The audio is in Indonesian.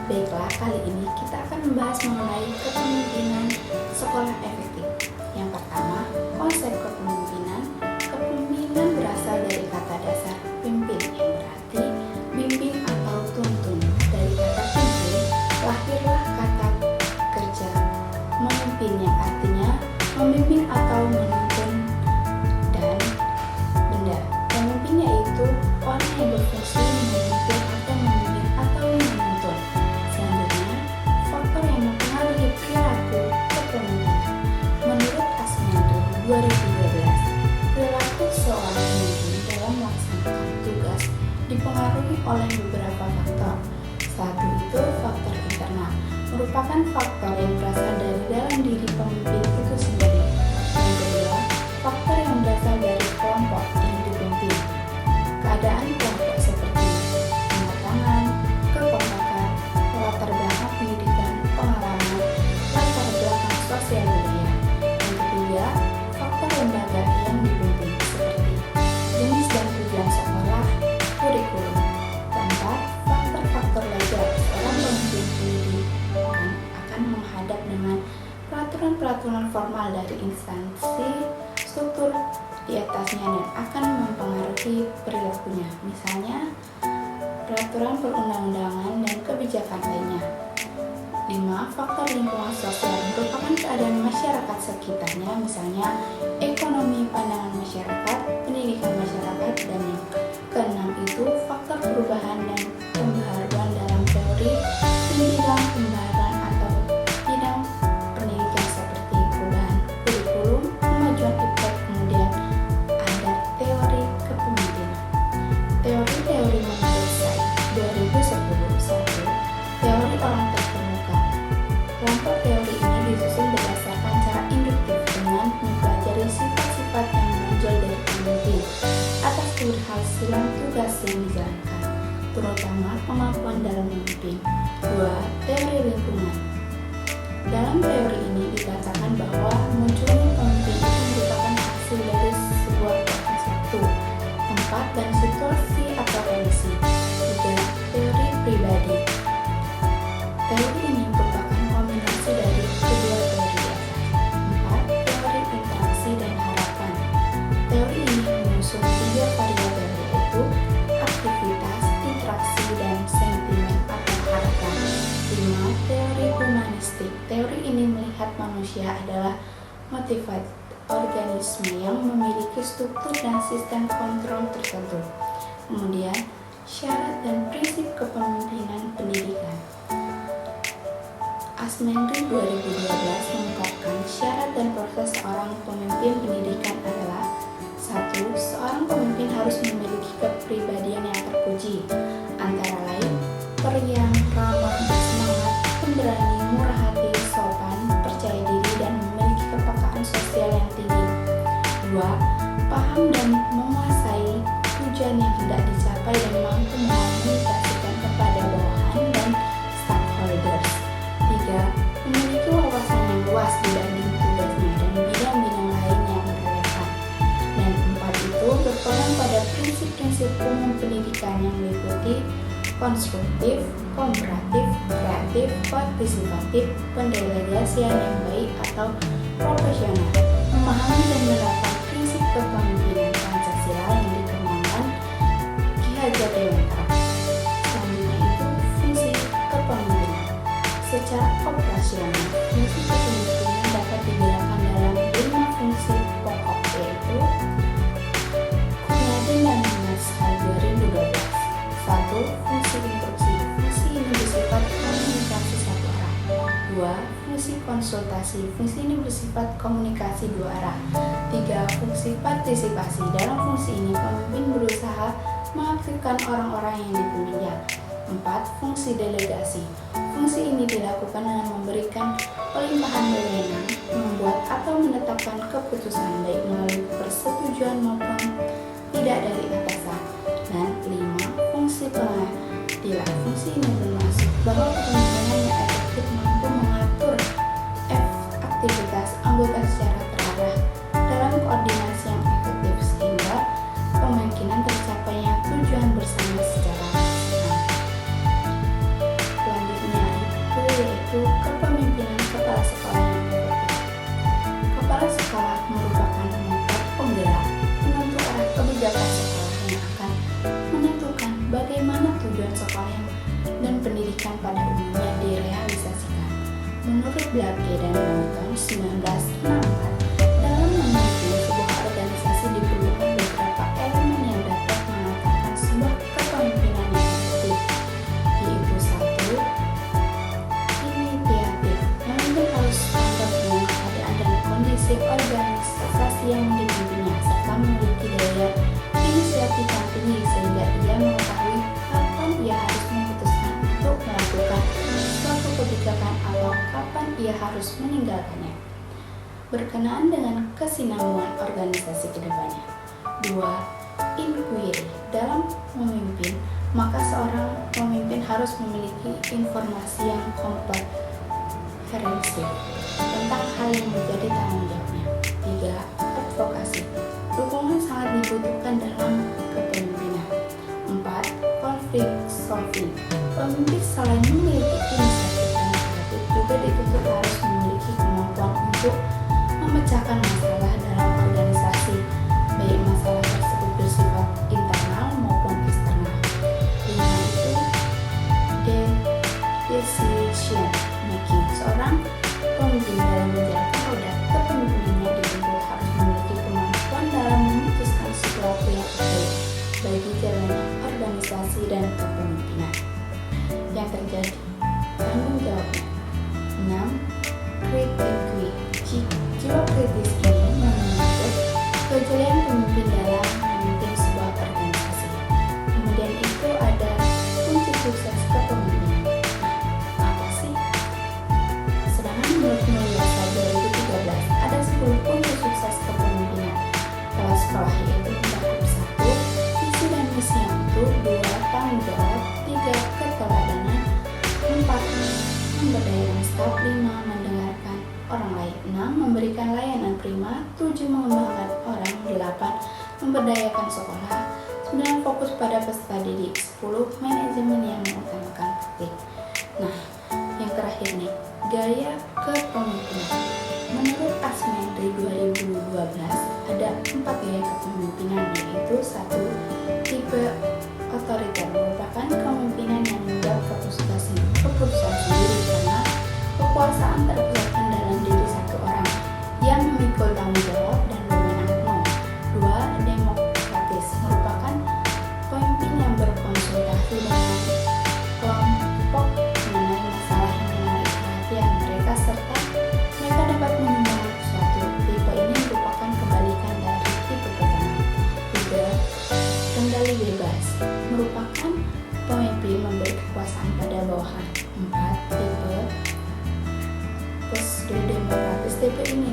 Baiklah, kali ini kita akan membahas mengenai kepemimpinan sekolah efektif. Yang pertama, konsep kepemimpinan. Kepemimpinan berasal dari kata dasar pimpin yang berarti bimbing atau tuntun. Dari kata pimpin, lahirlah kata kerja memimpin yang artinya memimpin atau menuntun dan benda. Pemimpin yaitu orang yang berfungsi memimpin atau membimbing atau menuntun. Selanjutnya, faktor yang mempengaruhi perilaku kepemimpinan. Menurut Asmendo 2012, perilaku seorang pemimpin dalam melaksanakan tugas dipengaruhi oleh beberapa faktor. Satu itu faktor internal, merupakan faktor yang berasal dari dalam diri pemimpin itu sendiri. Yang kedua, faktor yang berasal dari kelompok yang dipimpin. Keadaan kelompok seperti pematangan, kekompakan, latar belakang pendidikan, pengalaman, latar belakang sosial budaya. Yang ketiga, faktor lembaga yang dipimpin seperti jenis dan tujuan sekolah, kurikulum. Keempat, faktor-faktor legal. Seorang pemimpin pendidikan akan menghadap dengan peraturan-peraturan formal dari instansi struktur di atasnya dan akan mempengaruhi perilakunya, misalnya peraturan perundang-undangan dan kebijakan lainnya. 5. Faktor lingkungan sosial merupakan keadaan masyarakat sekitarnya, misalnya ekonomi, pandangan masyarakat, pendidikan masyarakat, dan yang keenam itu faktor perubahan dan pembaharuan dalam teori di bidang pembaharuan atau bidang pendidikan seperti perubahan kurikulum, kemajuan iptek, kemudian ada teori kepemimpinan. Teori-teori menurut Said 2010. Teori orang terkemuka. Kelompok teori ini disusun berdasarkan cara induktif dengan mempelajari sifat-sifat yang menonjol dari pemimpin atas keberhasilan tugas yang dijalankan, terutama kemampuan dalam memimpin. 2. Teori lingkungan. Dalam teori ini dikatakan bahwa munculnya pemimpin itu merupakan hasil dari sebuah proses waktu, tempat, dan situasi atau kondisi. 3. Teori pribadi. Teori ini merupakan kombinasi dari kedua teori dasar. 4. Teori interaksi dan harapan. Teori ini mengusung 3 variabel yaitu aktivitas, interaksi, dan sentimen atau harapan. 5. Teori humanistik. Teori ini melihat manusia adalah motivat organisme yang memiliki struktur dan sistem kontrol tertentu. Kemudian, syarat dan prinsip kepemimpinan pendidikan. Asmendo 2012 mengungkapkan syarat dan proses seorang pemimpin pendidikan adalah 1. Seorang pemimpin harus memiliki kepribadian yang terpuji, antara lain periang, ramah, bersemangat, pemberani, murah hati, sopan, percaya diri, dan memiliki kepekaan sosial yang tinggi. 2. Paham dan menguasai tujuan yang hendak dicapai dan mampu mengomunikasikan kepada bawahan dan stakeholders. 3. Memiliki wawasan yang luas dibanding tugasnya dan bidang-bidang lain yang relevan. Dan 4 itu berpegang pada prinsip-prinsip umum pendidikan yang meliputi konstruktif, kooperatif, kreatif, partisipatif, pendelegasian yang baik atau profesional, memahami dan menerapkan prinsip kepemimpinan Pancasila yang dikembangkan Ki Hajar Dewantara. Selanjutnya itu fungsi kepemimpinan. Secara operasional, fungsi kepemimpinan dapat dibedakan dalam 5 fungsi pokok yaitu Kurniawan dan Marshall 2012. 1. Fungsi instruksi. Fungsi ini bersifat komunikasi satu arah. 2. Fungsi konsultasi. Fungsi ini bersifat komunikasi dua arah. 3. Fungsi partisipasi. Dalam fungsi ini pemimpin berusaha mengaktifkan orang-orang yang dipimpinnya. 4. Fungsi delegasi. Fungsi ini dilakukan dengan memberikan pelimpahan wewenang, membuat atau menetapkan keputusan baik melalui persetujuan maupun tidak dari atasan. Dan 5. Fungsi pengadilan. Fungsi ini bermaksud bahwa kepemimpinan yang efektif mampu mengatur aktivitas anggota secara terarah dalam koordinasi yang efektif sehingga kemungkinan tercapainya tujuan bersama secara maksimal. Selanjutnya pendidikan pada umumnya direalisasikan. Menurut Blake dan Norton 1964, dalam memimpin sebuah organisasi diperlukan beberapa elemen yang dapat mengatakan sebuah kepemimpinan yang efektif, yaitu satu, inisiatif. Pemimpin harus tanggap dengan keadaan dan kondisi organisasi yang dipimpinnya, serta memiliki daya inisiatif yang tinggi sehingga ia mengetahui kapan ia harus memutuskan untuk melakukan suatu kebijakan atau kapan ia harus meninggalkannya, berkenaan dengan kesinambungan organisasi ke depannya. 2. Inquiry. Dalam memimpin, maka seorang pemimpin harus memiliki informasi yang komprehensif tentang hal yang menjadi tanggung jawabnya. 3. Advokasi. Dukungan sangat dibutuhkan dalam kepemimpinan. 4. Konflik solving. Pemimpin selain memiliki inisiatif dan kreatif juga dituntut harus memiliki kemampuan untuk memecahkan masalah dalam organisasi, baik masalah tersebut bersifat internal maupun eksternal. 5. Itu decision making. Seorang pemimpin dalam menjalankan roda kepemimpinannya dituntut harus memiliki kemampuan dalam memutuskan sesuatu yang baik bagi jalannya organisasi dan kepemimpinan yang terjadi. Tanggung jawabnya. 6. Critically. Jiwa kritis ini menuntut kejelian pemimpin dalam memimpin sebuah organisasi. Kemudian itu ada kunci sukses kepemimpinan. Nah, apa sih? Sedangkan menurut Mulyasa 2013 ada 10 kunci sukses kepemimpinan. Kalau sekolah yaitu mencakup 1. Visi dan misi yang utuh. 2. Tanggung jawab. 3. Keteladanan. 4. Memberdayakan staf. 5. Mendengarkan orang lain. 6. Memberikan layanan prima. 7. Mengembangkan orang. 8. Memberdayakan sekolah. 9. Fokus pada peserta didik. 10. Manajemen yang mengutamakan praktik. Nah, yang terakhir nih, gaya kepemimpinan. Menurut Asmendri 2012 ada 4 gaya kepemimpinan, yaitu 1. Tipe otoriter, merupakan kepemimpinan yang membuat keputusan sendiri karena kekuasaan terpusatkan dalam diri satu orang yang memikul tanggung jawab dan wewenang penuh. 2. Demokratis, merupakan pemimpin yang berkonsultasi dengan kelompok mengenai masalah yang menarik perhatian mereka serta mereka dapat menyumbang sesuatu. Tipe ini merupakan kebalikan dari tipe pertama. 3. Kendali bebas, merupakan pemimpin memberi kekuasaan pada bawahan. 4. Tipe demokratis, tipe ini